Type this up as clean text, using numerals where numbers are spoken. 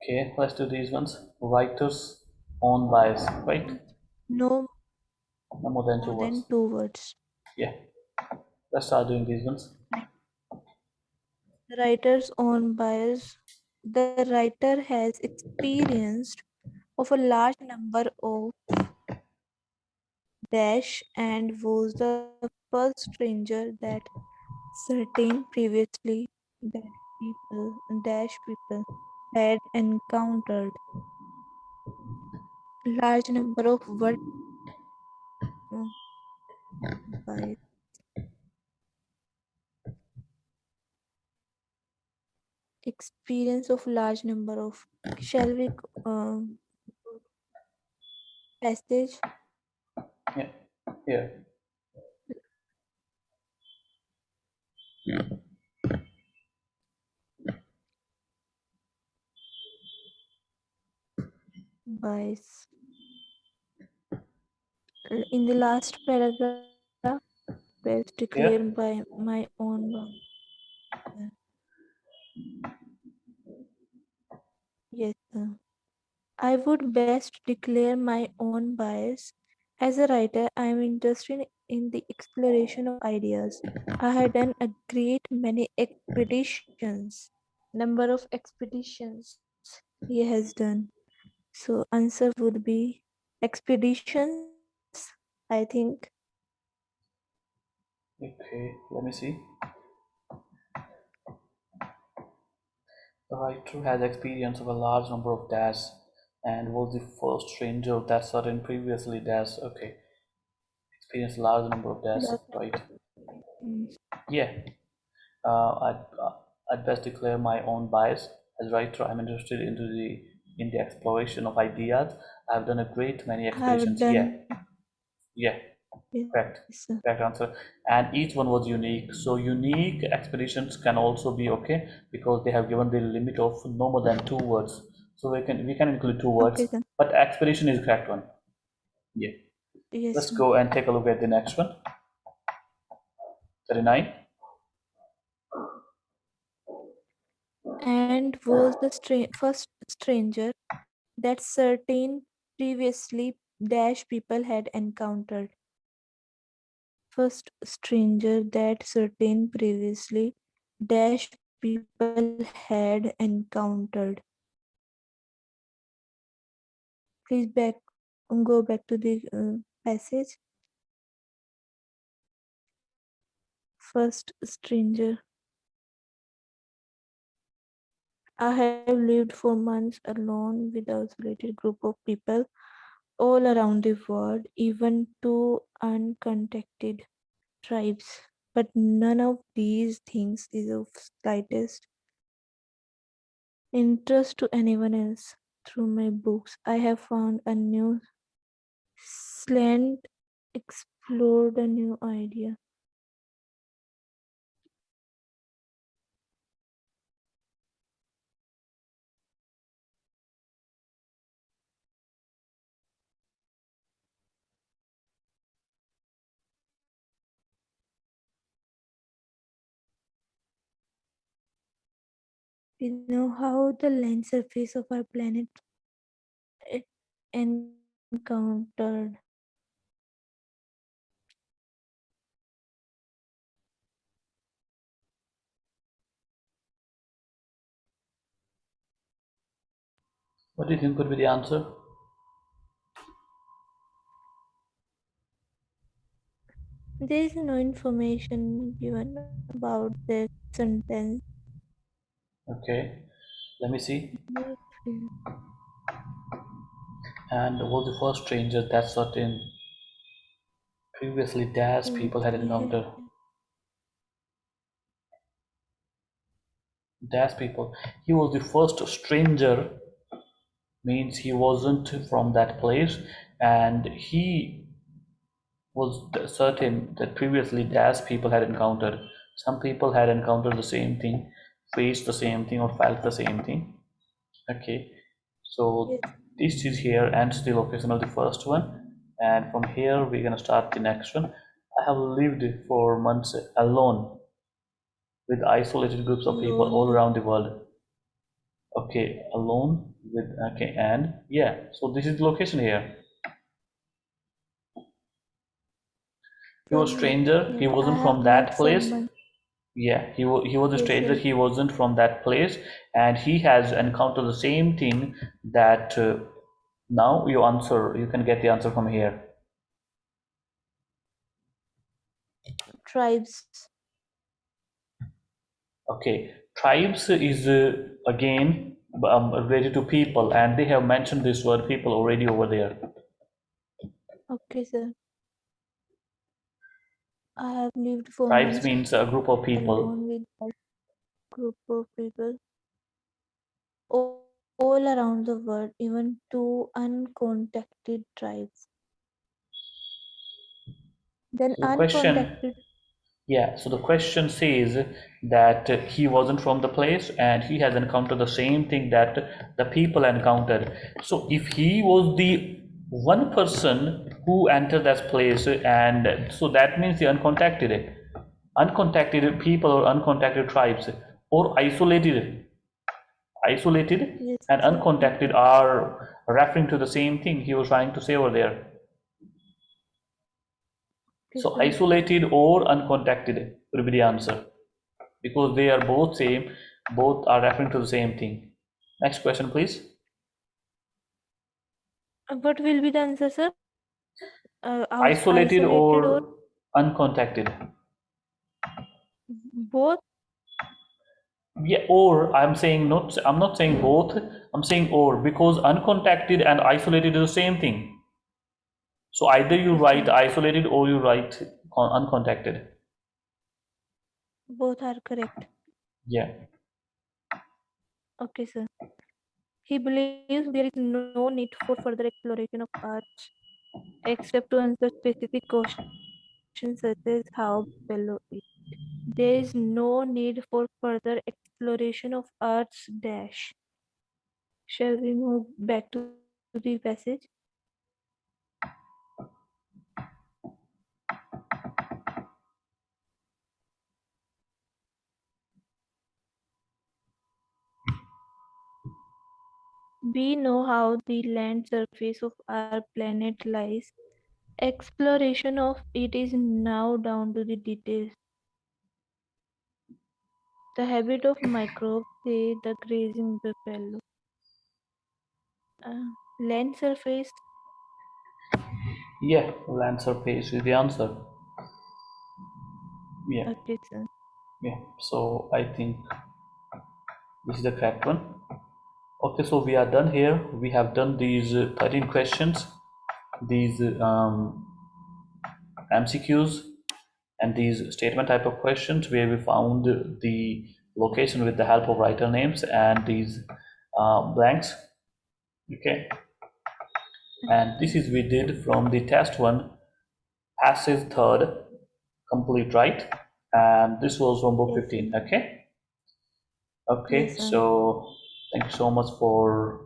Okay, let's do these ones. Writer's own bias, right? No No more than two more words. than 2 words. Yeah, let's start doing these ones. The writer's own bias. The writer has experienced of a large number of dash and was the first stranger that certain previously that people had encountered. Large number of what by experience of large number of shall we um, passage Yeah, here. by in the last paragraph best declare Here. by my own yes I would best declare my own bias. As a writer, I am interested in the exploration of ideas. I had done a great many expeditions. Number of expeditions he has done. So answer would be expeditions, I think. Okay, let me see. The writer has experience of a large number of dash and was the first stranger that certain previously dash. Okay, experienced large number of dash. Last Right. expeditions. Yeah. I'd best declare my own bias. As writer, I'm interested in the exploration of ideas. I've done a great many Have expeditions. Yeah, done yeah, correct, yes. correct answer. And each one was unique. So unique expeditions can also be okay because they have given the limit of no more than two words. So we can include two Okay, words, then. but expedition is the correct one. Yeah. Yes. Let's go and take a look at the next one. 39. And was the first stranger that certain previously dash people had encountered. First stranger that certain previously dash people had encountered. Please go back to the passage. First stranger. I have lived for months alone with an isolated group of people all around the world, even two uncontacted tribes. But none of these things is of slightest interest to anyone else. Through my books, I have found a new slant, explored a new idea. We know how the land surface of our planet it encountered. What do you think could be the answer? There is no information given about the sentence. Okay, let me see. Yes, And was the first stranger that certain previously dash people had encountered. Dash people. He was the first stranger, means he wasn't from that place, and he was certain that previously dash people had encountered. Some people had encountered the same thing, faced the same thing, or felt the same thing. Okay, so yes. this is here and still occasional the first one, and from here we're gonna start the next one. I have lived for months alone with isolated groups of people all Alone. around the world. Okay, alone with, okay, and yeah, so this is the location here. He was stranger, he Yep, wasn't I from have that met place. someone. Yeah, he was a Yes, stranger, sir. he wasn't from that place, and he has encountered the same thing that now you answer, you can get the answer from here. Tribes. Okay, tribes is again related to people, and they have mentioned this word people already over there. Okay, sir. I have lived for Tribes months means a group of people. alone with a group of people all around the world, even two uncontacted tribes. Then So the question, uncontacted. yeah, so the question says that he wasn't from the place and he has encountered the same thing that the people encountered. So if he was the one person who entered that place, and so that means the uncontacted people or uncontacted tribes or isolated Yes, and sir. uncontacted are referring to the same thing he was trying to say over there. Okay, So sir. isolated or uncontacted will be the answer because they are both same, both are referring to the same thing. Next question, please. What will be the answer, sir? Isolated Isolated or or uncontacted? both? Yeah, or I'm saying not, I'm not saying both, I'm saying or because uncontacted and isolated is the same thing. So either you Okay, write sir. isolated or you write uncontacted. Both are correct. Yeah. Okay, sir. He believes there is no need for further exploration of arts except to answer specific questions such as how fellow is. There is no need for further exploration of arts dash. Shall we move back to the passage? We know how the land surface of our planet lies. Exploration of it is now down to the details. The habit of microbes, say the grazing buffalo. Land surface, Yeah, land surface is the answer. Yeah, okay, sir. yeah. So I think this is the correct one. Okay, so we are done here. We have done these 13 questions, these MCQs, and these statement type of questions where we found the location with the help of writer names and these blanks. Okay, and this Okay. is we did from the test one, passive third, complete right, and this was from book Yes, 15. sir. Okay, okay, Yes, sir. so thank you so much for